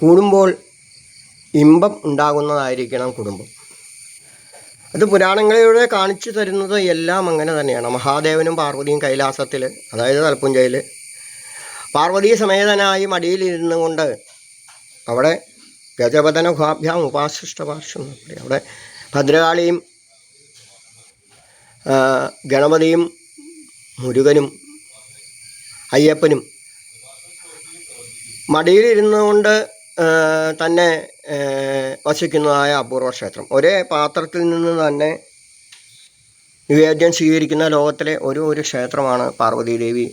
കൂടുമ്പോൾ ഇമ്പം ഉണ്ടാകുന്നതായിരിക്കണം കുടുംബം. അത് പുരാണങ്ങളിലൂടെ കാണിച്ചു തരുന്നത് എല്ലാം അങ്ങനെ തന്നെയാണ്. മഹാദേവനും പാർവതിയും കൈലാസത്തിൽ, അതായത് തലപ്പുഞ്ചയിൽ പാർവതീ സമേതനായി മടിയിലിരുന്നു കൊണ്ട് അവിടെ ഗജപതന ഗുഹാഭ്യാം ഉപാശിഷ്ടപാർശ്വം അവിടെ ഭദ്രകാളിയും ഗണപതിയും മുരുകനും അയ്യപ്പനും മടിയിലിരുന്നു കൊണ്ട് തന്നെ വസിക്കുന്നതായ അപൂർവ ക്ഷേത്രം. ഒരേ പാത്രത്തിൽ നിന്ന് തന്നെ നിവേദ്യം സ്വീകരിക്കുന്ന ലോകത്തിലെ ഒരു ക്ഷേത്രമാണ് പാർവതീദേവി.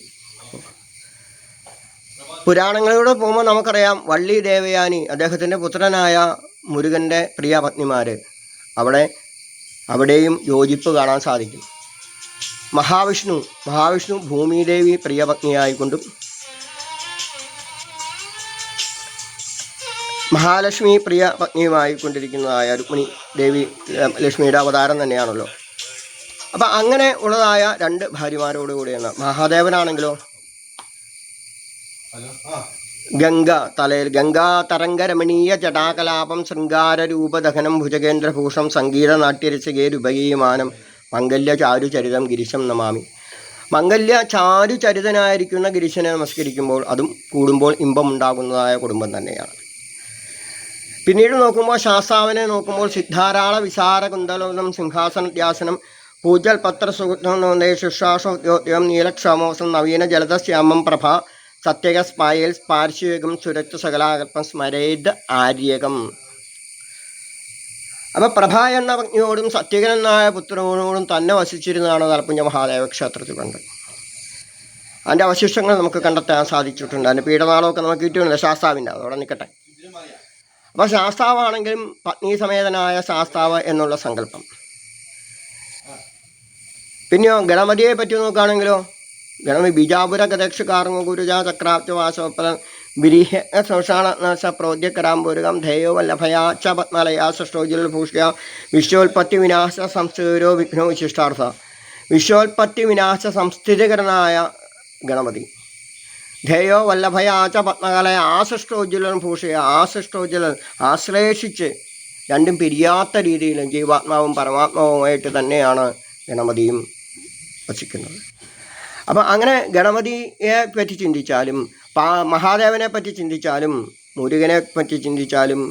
പുരാണങ്ങളിലൂടെ പോകുമ്പോൾ നമുക്കറിയാം, വള്ളി ദേവയാനി അദ്ദേഹത്തിൻ്റെ പുത്രനായ മുരുകൻ്റെ പ്രിയ പത്നിമാർ, അവിടെയും യോജിപ്പ് കാണാൻ സാധിക്കും. മഹാവിഷ്ണു ഭൂമിദേവി പ്രിയപത്നിയായിക്കൊണ്ടും മഹാലക്ഷ്മി പ്രിയ പത്നിയുമായി കൊണ്ടിരിക്കുന്നതായ രുക്മിണി ദേവി ലക്ഷ്മിയുടെ അവതാരം തന്നെയാണല്ലോ. അപ്പം അങ്ങനെ ഉള്ളതായ രണ്ട് ഭാര്യമാരോടുകൂടിയാണ്. മഹാദേവനാണെങ്കിലോ ഗംഗാ തരംഗരമണീയ ജടാകലാപം ശൃംഗാരരൂപദഹനം ഭുജകേന്ദ്രഭൂഷം സംഗീത നാട്യരസികേ രൂപകീയമാനം മംഗല്യ ചാരുചരിതം ഗിരിശം നമാമി. മംഗല്യ ചാരുചരിതനായിരിക്കുന്ന ഗിരിശനെ നമസ്കരിക്കുമ്പോൾ അതും കൂടുമ്പോൾ ഇമ്പമുണ്ടാകുന്നതായ കുടുംബം തന്നെയാണ്. പിന്നീട് നോക്കുമ്പോൾ ശാസ്താവിനെ നോക്കുമ്പോൾ സിദ്ധാരാള വിസാര കുന്തലോനം സിംഹാസനധ്യാസനം പൂജൽ പത്ര സുഗന്ധേ ശുശ്വാസോദ്യോദ്യം നീലക്ഷാമോസം നവീന ജലതശ്യാമം പ്രഭ സത്യക സ്പായൽ സ്പാർശ്വേകം സുരക്ഷ സകലാകൽപ്പം സ്മരേത് ആര്യകം. അപ്പം പ്രഭ എന്ന പത്നിയോടും സത്യകൻ എന്നായ പുത്രനോടും തന്നെ വസിച്ചിരുന്നതാണ് തലപ്പുഞ്ച മഹാദേവ ക്ഷേത്രത്തിൽ കണ്ടത്. അതിൻ്റെ അവശിഷ്ടങ്ങൾ നമുക്ക് കണ്ടെത്താൻ സാധിച്ചിട്ടുണ്ട്. അതിൻ്റെ പീഠനാളമൊക്കെ നമുക്ക് കിട്ടിയിട്ടുണ്ട് ശാസ്താവിൻ്റെ, അതോടെ നിൽക്കട്ടെ. അപ്പോൾ ശാസ്താവാണെങ്കിലും പത്നി സമേതനായ ശാസ്താവ് എന്നുള്ള സങ്കല്പം. പിന്നെയോ ഗണപതിയെ പറ്റി നോക്കുകയാണെങ്കിലോ ഗണപതി ബീജാപുര ഗദക്ഷ കാർങ്ങ ഗുരുജ ചക്രാബ്ജവാസോപ്പലൻ ബിരിഹ ശ്മശാനനാശ പ്രോദ്യകരാംബുരുകം ധേയോ വല്ലഭയാ ച പത്മലയാ സൃഷ്ടോജ്വൽ ഭൂഷ്യ വിശ്വോൽപത്തി വിനാശ സംസ്ഥിതരോ വിഘ്നോ വിശിഷ്ടാർത്ഥ. വിശ്വോൽപത്തി വിനാശ സംസ്ഥിതകരനായ ഗണപതി. ധേയോ വല്ലഭയാച്ച പത്മകലയ ആസൃഷ്ടോജ്വലൻ ഭൂഷയ. ആസൃഷ്ടോജ്വലൻ ആശ്ലേഷിച്ച് രണ്ടും പിരിയാത്ത രീതിയിൽ ജീവാത്മാവും പരമാത്മാവുമായിട്ട് തന്നെയാണ് ഗണപതിയും വസിക്കുന്നത്. അപ്പം അങ്ങനെ ഗണപതിയെ പറ്റി ചിന്തിച്ചാലും മഹാദേവനെ പറ്റി ചിന്തിച്ചാലും മുരുകനെ പറ്റി ചിന്തിച്ചാലും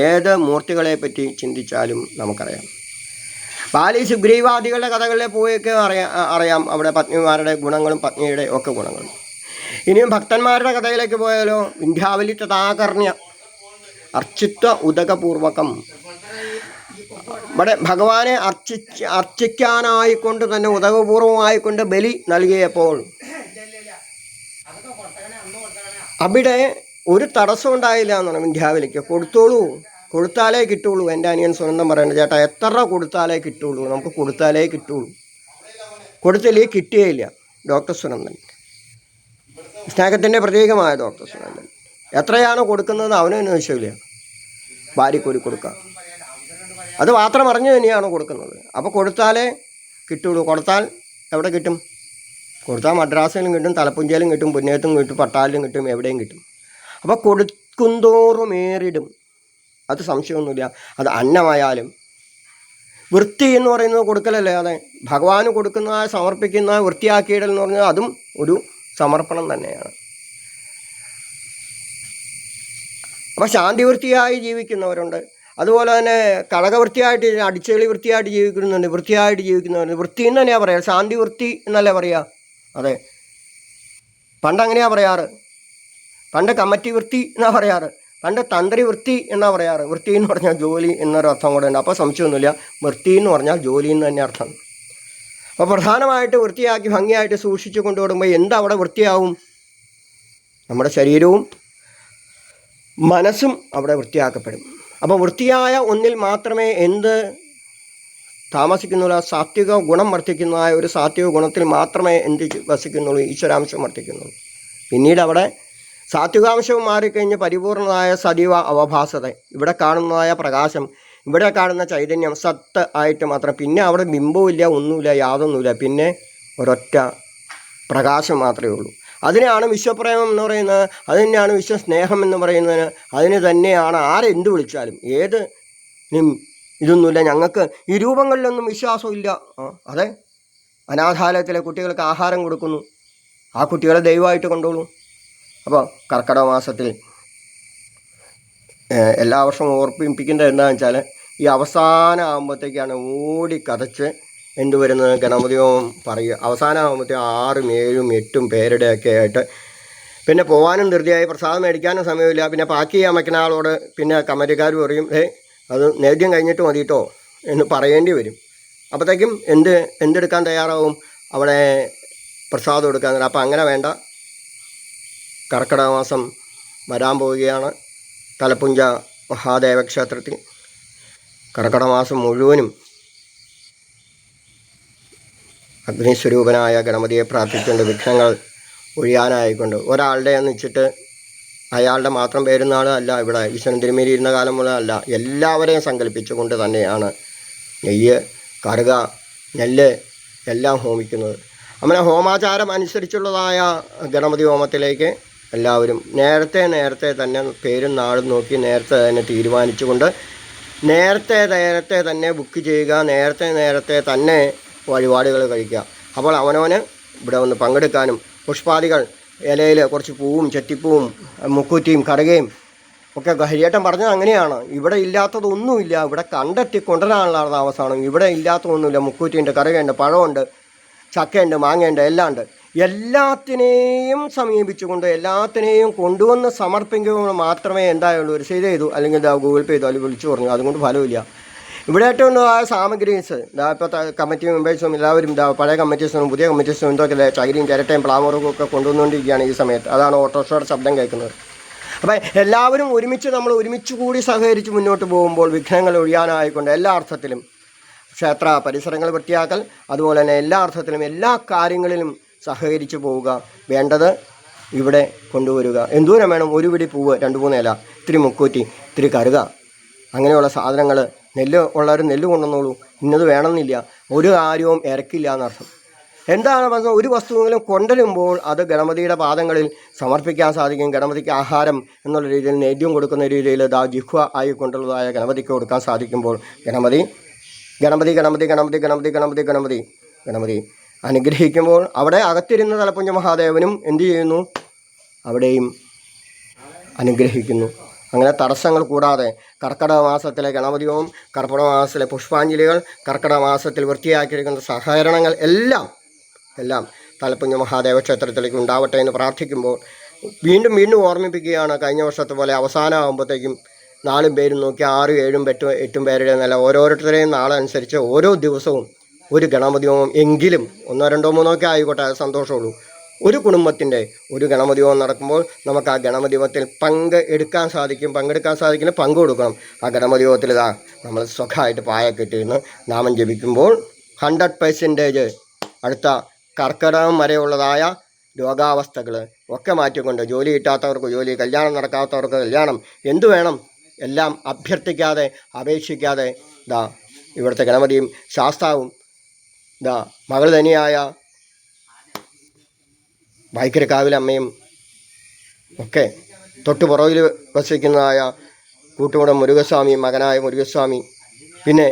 ഏത് മൂർത്തികളെ പറ്റി ചിന്തിച്ചാലും നമുക്കറിയാം. ബാലി സുഗ്രീവാദികളുടെ കഥകളിലെ പോയൊക്കെ അറിയാം അവിടെ പത്നിമാരുടെ ഗുണങ്ങളും പത്നിയുടെ ഒക്കെ ഗുണങ്ങളും. ഇനിയും ഭക്തന്മാരുടെ കഥയിലേക്ക് പോയാലോ വിന്ധ്യാവലി തഥാകർണ്യ അർച്ചിത്വ ഉദകപൂർവകം. ഇവിടെ ഭഗവാനെ അർച്ചിക്കാനായിക്കൊണ്ട് തന്നെ ഉദകപൂർവമായിക്കൊണ്ട് ബലി നൽകിയപ്പോൾ അവിടെ ഒരു തടസ്സം ഉണ്ടായില്ല എന്നാണ് വിന്ധ്യാവലിക്ക്. കൊടുത്താലേ കിട്ടുള്ളൂ. എൻ്റെ അനിയൻ സുനന്ദൻ പറയുന്നത്, ചേട്ടാ എത്ര കൊടുത്താലേ കിട്ടുള്ളൂ, നമുക്ക് കൊടുത്താലേ കിട്ടുള്ളൂ, കൊടുത്തില്ലേ കിട്ടുകയില്ല. ഡോക്ടർ സുനന്ദൻ, സ്നേഹത്തിൻ്റെ പ്രതീകമായ ഡോക്ടർ സുനന്ദൻ, എത്രയാണ് കൊടുക്കുന്നത് അവനൊന്നും ആവശ്യമില്ല, ഭാര്യക്കൊരു കൊടുക്കുക, അത് മാത്രം അറിഞ്ഞു തന്നെയാണ് കൊടുക്കുന്നത്. അപ്പോൾ കൊടുത്താലേ കിട്ടുള്ളൂ. കൊടുത്താൽ എവിടെ കിട്ടും? കൊടുത്താൽ മദ്രാസിലും കിട്ടും, തലപ്പുഞ്ചയിലും കിട്ടും, പുന്നേത്തും കിട്ടും, പട്ടാലിലും കിട്ടും, എവിടെയും കിട്ടും. അപ്പോൾ കൊടുക്കുന്തോറും ഏറിടും, അത് സംശയമൊന്നുമില്ല. അത് അന്നമായാലും വൃത്തി എന്ന് പറയുന്നത് കൊടുക്കലല്ലേ, അതെ ഭഗവാന് കൊടുക്കുന്ന സമർപ്പിക്കുന്ന വൃത്തിയാക്കിയിടൽ എന്ന് പറഞ്ഞാൽ അതും ഒരു സമർപ്പണം തന്നെയാണ്. അപ്പോൾ ശാന്തി വൃത്തിയായി ജീവിക്കുന്നവരുണ്ട്, അതുപോലെ തന്നെ കളകവൃത്തിയായിട്ട് അടിച്ചുകളി വൃത്തിയായിട്ട് ജീവിക്കുന്നുണ്ട്, വൃത്തിയായിട്ട് ജീവിക്കുന്നവരുണ്ട്. വൃത്തി എന്ന് തന്നെയാണ് പറയുക, ശാന്തി വൃത്തി എന്നല്ലേ പറയുക. അതെ, പണ്ട് അങ്ങനെയാണ് പറയാറ്. പണ്ട് കമ്മിറ്റി വൃത്തി എന്നാണ് പറയാറ്, പണ്ട് തന്ത്രി വൃത്തി എന്നാണ് പറയാറ്. വൃത്തി എന്ന് പറഞ്ഞാൽ ജോലി എന്നൊരർത്ഥം കൂടെ ഉണ്ട്. അപ്പോൾ സംശയമൊന്നുമില്ല, വൃത്തി എന്ന് പറഞ്ഞാൽ ജോലി എന്ന് തന്നെ അർത്ഥം. അപ്പോൾ പ്രധാനമായിട്ട് വൃത്തിയാക്കി ഭംഗിയായിട്ട് സൂക്ഷിച്ചു കൊണ്ടുപോകുമ്പോൾ എന്താ അവിടെ വൃത്തിയാവും? നമ്മുടെ ശരീരവും മനസ്സും അവിടെ വൃത്തിയാക്കപ്പെടും. അപ്പോൾ വൃത്തിയായ ഒന്നിൽ മാത്രമേ എന്ത് താമസിക്കുന്നുള്ളൂ? സാത്വിക ഗുണം വർദ്ധിക്കുന്നതായ ഒരു സാത്വിക ഗുണത്തിൽ മാത്രമേ എന്ത് വസിക്കുന്നുള്ളൂ? ഈശ്വരാംശം വർദ്ധിക്കുന്നുള്ളൂ. പിന്നീട് അവിടെ സാത്വികാംശവും മാറിക്കഴിഞ്ഞ് പരിപൂർണമായ സജീവ അവഭാസത, ഇവിടെ കാണുന്നതായ പ്രകാശം, ഇവിടെ കാണുന്ന ചൈതന്യം സത്ത് ആയിട്ട് മാത്രം. പിന്നെ അവിടെ ബിംബവുമില്ല, ഒന്നുമില്ല, യാതൊന്നുമില്ല, പിന്നെ ഒരൊറ്റ പ്രകാശം മാത്രമേ ഉള്ളൂ. അതിനെയാണ് വിശ്വപ്രേമം എന്ന് പറയുന്നത്, അത് തന്നെയാണ് വിശ്വസ്നേഹം എന്ന് പറയുന്നതിന്. അതിന് തന്നെയാണ് ആരെന്ത് വിളിച്ചാലും ഏത് ഇതൊന്നുമില്ല, ഞങ്ങൾക്ക് ഈ രൂപങ്ങളിലൊന്നും വിശ്വാസമില്ല. അതെ, അനാഥാലയത്തിലെ കുട്ടികൾക്ക് ആഹാരം കൊടുക്കുന്നു, ആ കുട്ടികളെ ദൈവമായിട്ട് കൊണ്ടോളൂ. അപ്പോൾ കർക്കിടക മാസത്തിൽ എല്ലാ വർഷവും ഓർമ്മിപ്പിക്കേണ്ടത് എന്താണെന്ന് വെച്ചാൽ ഈ അവസാനം ആകുമ്പോഴത്തേക്കാണ് ഓടിക്കതച്ച് എന്ത് വരുന്നത്, ഗണപതി ഹോമം പറയുക. അവസാനം ആകുമ്പോഴത്തേക്ക് 6, 7, 8 പേരുടെയൊക്കെ ആയിട്ട് പിന്നെ പോകാനും ധൃതിയായി, പ്രസാദം മേടിക്കാനും സമയമില്ല. പിന്നെ പാക്ക് ചെയ്യാൻ വയ്ക്കുന്ന ആളോട് പിന്നെ കമ്മിറ്റിക്കാർ പറയും, അത് നേദ്യം കഴിഞ്ഞിട്ട് മതി കേട്ടോ എന്ന് പറയേണ്ടി വരും. അപ്പോഴത്തേക്കും എന്തെടുക്കാൻ തയ്യാറാവും, അവിടെ പ്രസാദം എടുക്കാൻ. അപ്പം അങ്ങനെ വേണ്ട. കർക്കിടക മാസം വരാൻ പോവുകയാണ്. തലപ്പുഞ്ച മഹാദേവ ക്ഷേത്രത്തിൽ കർക്കിടക മാസം മുഴുവനും അഗ്നിസ്വരൂപനായ ഗണപതിയെ പ്രാർത്ഥിച്ചുകൊണ്ട് വിഘ്നങ്ങൾ ഒഴിയാനായിക്കൊണ്ട് ഒരാളുടെ എന്ന് വെച്ചിട്ട് അയാളുടെ മാത്രം പേരുന്നാൾ അല്ല, ഇവിടെ ഈശ്വരൻ തിരുമേനി ഇരുന്ന കാലം മുതൽ അല്ല, എല്ലാവരെയും സങ്കല്പിച്ചുകൊണ്ട് തന്നെയാണ് നെയ്യ്, കറുക, നെല്ല് എല്ലാം ഹോമിക്കുന്നത്. അങ്ങനെ ഹോമാചാരം അനുസരിച്ചുള്ളതായ ഗണപതി ഹോമത്തിലേക്ക് എല്ലാവരും നേരത്തെ തന്നെ പേരും നാളും നോക്കി നേരത്തെ തന്നെ തീരുമാനിച്ചുകൊണ്ട് നേരത്തെ തന്നെ ബുക്ക് ചെയ്യുക, നേരത്തെ തന്നെ വഴിപാടുകൾ കഴിക്കുക. അപ്പോൾ അവനവന് ഇവിടെ വന്ന് പങ്കെടുക്കാനും പുഷ്പാദികൾ ഇലയിൽ കുറച്ച് പൂവും ചെത്തിപ്പൂവും മുക്കൂറ്റിയും കറുകയും ഒക്കെ ഹരിയേട്ടൻ പറഞ്ഞത് അങ്ങനെയാണ്. ഇവിടെ ഇല്ലാത്തതൊന്നുമില്ല, ഇവിടെ കണ്ടെത്തി കൊണ്ടുവരാനുള്ള താമസമാണ്. ഇവിടെ ഇല്ലാത്തതൊന്നുമില്ല. മുക്കൂറ്റിയുണ്ട്, കറുകയുണ്ട്, പഴമുണ്ട്, ചക്കയുണ്ട്, മാങ്ങയുണ്ട്, എല്ലാം ഉണ്ട്. എല്ലാത്തിനെയും സമീപിച്ചുകൊണ്ട് എല്ലാത്തിനെയും കൊണ്ടുവന്ന് സമർപ്പിക്കുമ്പോൾ മാത്രമേ എന്തായുള്ളൂ ഒരു ചെയ്തു, അല്ലെങ്കിൽ ഗൂഗിൾ പേ ചെയ്തു, അല്ലെങ്കിൽ വിളിച്ചു പറഞ്ഞു, അതുകൊണ്ട് ഫലമില്ല. ഇവിടെ ഏറ്റവും സാമഗ്രീസ് ഇപ്പോൾ കമ്മിറ്റി മെമ്പേഴ്സും എല്ലാവരും പഴയ കമ്മിറ്റീസും പുതിയ കമ്മിറ്റീസും എന്തൊക്കെ ചകിരിയും ചിരട്ടയും പ്ലാമറും ഒക്കെ കൊണ്ടുവന്നുകൊണ്ടിരിക്കുകയാണ് ഈ സമയത്ത്. അതാണ് ഓട്ടോറിക്ഷയുടെ ശബ്ദം കേൾക്കുന്നത്. അപ്പം എല്ലാവരും ഒരുമിച്ച് കൂടി സഹകരിച്ച് മുന്നോട്ട് പോകുമ്പോൾ വിഘ്നങ്ങൾ ഒഴിയാനായിക്കൊണ്ട് എല്ലാ അർത്ഥത്തിലും ക്ഷേത്ര പരിസരങ്ങൾ വൃത്തിയാക്കൽ, അതുപോലെ തന്നെ എല്ലാ അർത്ഥത്തിലും എല്ലാ കാര്യങ്ങളിലും സഹകരിച്ച് പോവുക. വേണ്ടത് ഇവിടെ കൊണ്ടുവരിക. എന്തോരം വേണം, ഒരു പിടി പൂവ്, 2-3 ഇല, ഇത്തിരി മുക്കൂറ്റി, ഇത്തിരി കറുക, അങ്ങനെയുള്ള സാധനങ്ങൾ. നെല്ല് ഉള്ളവർ നെല്ല് കൊണ്ടുവന്നോളൂ, ഇന്നത് വേണമെന്നില്ല. ഒരു കാര്യവും ഇറക്കില്ല എന്നർത്ഥം. എന്താണ് പറഞ്ഞത്, ഒരു വസ്തുവെങ്കിലും കൊണ്ടുവരുമ്പോൾ അത് ഗണപതിയുടെ പാദങ്ങളിൽ സമർപ്പിക്കാൻ സാധിക്കും. ഗണപതിക്ക് ആഹാരം എന്നുള്ള രീതിയിൽ നേദ്യം കൊടുക്കുന്ന രീതിയിൽ ജിഹ്വ ആയിക്കൊണ്ടുള്ളതായ ഗണപതിക്ക് കൊടുക്കാൻ സാധിക്കുമ്പോൾ ഗണപതി അനുഗ്രഹിക്കുമ്പോൾ അവിടെ അകത്തിരുന്ന തലപ്പുഞ്ച മഹാദേവനും എന്തു ചെയ്യുന്നു, അവിടെയും അനുഗ്രഹിക്കുന്നു. അങ്ങനെ തടസ്സങ്ങൾ കൂടാതെ കർക്കിടക മാസത്തിലെ ഗണപതിയും കർക്കിടക മാസത്തിലെ പുഷ്പാഞ്ജലികൾ, കർക്കിടക മാസത്തിൽ വൃത്തിയാക്കിയിരിക്കുന്ന സഹകരണങ്ങൾ എല്ലാം തലപ്പുഞ്ച മഹാദേവ ക്ഷേത്രത്തിലേക്ക് ഉണ്ടാവട്ടെ എന്ന് പ്രാർത്ഥിക്കുമ്പോൾ വീണ്ടും ഓർമ്മിപ്പിക്കുകയാണ്. കഴിഞ്ഞ വർഷത്തെ പോലെ അവസാനമാകുമ്പോഴത്തേക്കും 4 പേരും നോക്കി 6, 7, 8 പേരുടെ നില ഓരോരുത്തരെയും നാളനുസരിച്ച് ഓരോ ദിവസവും ഒരു ഗണപതി ഹോമം എങ്കിലും 1, 2, 3 ഒക്കെ ആയിക്കോട്ടെ, അത് സന്തോഷമുള്ളൂ. ഒരു കുടുംബത്തിൻ്റെ ഒരു ഗണപതി ഹോമം നടക്കുമ്പോൾ നമുക്ക് ആ ഗണപതി ഹോമത്തിൽ പങ്കെടുക്കാൻ സാധിക്കും, പങ്ക് കൊടുക്കണം. ആ ഗണപതി ഹോമത്തിൽ നമ്മൾ സുഖമായിട്ട് പായൊക്കെ ഇട്ടിരുന്ന് നാമം ജപിക്കുമ്പോൾ 100% അടുത്ത കർക്കിടകം വരെയുള്ളതായ രോഗാവസ്ഥകൾ ഒക്കെ മാറ്റിക്കൊണ്ട് ജോലി കിട്ടാത്തവർക്ക് ജോലി, കല്യാണം നടക്കാത്തവർക്ക് കല്യാണം, എന്തു വേണം എല്ലാം അഭ്യർത്ഥിക്കാതെ അപേക്ഷിക്കാതെ ഇവിടുത്തെ ഗണപതിയും ശാസ്താവും മകൾ തന്നെയായ വൈക്കരക്കാവിലമ്മയും ഒക്കെ തൊട്ടുപുറകിൽ വസിക്കുന്നതായ കൂട്ടുകുടം മുരുകസ്വാമി, മകനായ മുരുകസ്വാമി, പിന്നെ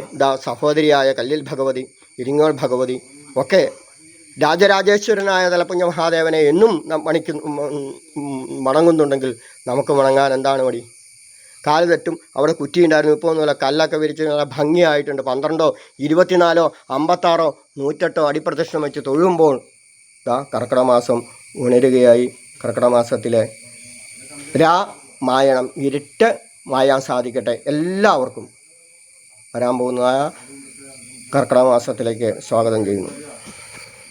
സഹോദരിയായ കല്ലിൽ ഭഗവതി, ഇരിങ്ങോൾ ഭഗവതി ഒക്കെ രാജരാജേശ്വരനായ തലപ്പുഞ്ച മഹാദേവനെ എന്നും വണങ്ങുന്നുണ്ടെങ്കിൽ നമുക്ക് വണങ്ങാൻ എന്താണ് മടി? കാല് തെറ്റും, അവിടെ കുറ്റിയുണ്ടായിരുന്നു, ഇപ്പോൾ ഒന്നുമില്ല, കല്ലൊക്കെ വിരിച്ച് നല്ല ഭംഗിയായിട്ടുണ്ട്. 12, 24, 56, 108 അടിപ്രദക്ഷിണം വെച്ച് തൊഴുമ്പോൾ കർക്കിടക മാസം ഉണരുകയായി. കർക്കിടക മാസത്തിലെ മായണം, ഇരുട്ട് മായാൻ സാധിക്കട്ടെ. എല്ലാവർക്കും വരാൻ പോകുന്നതായ കർക്കിടക മാസത്തിലേക്ക് സ്വാഗതം ചെയ്യുന്നു.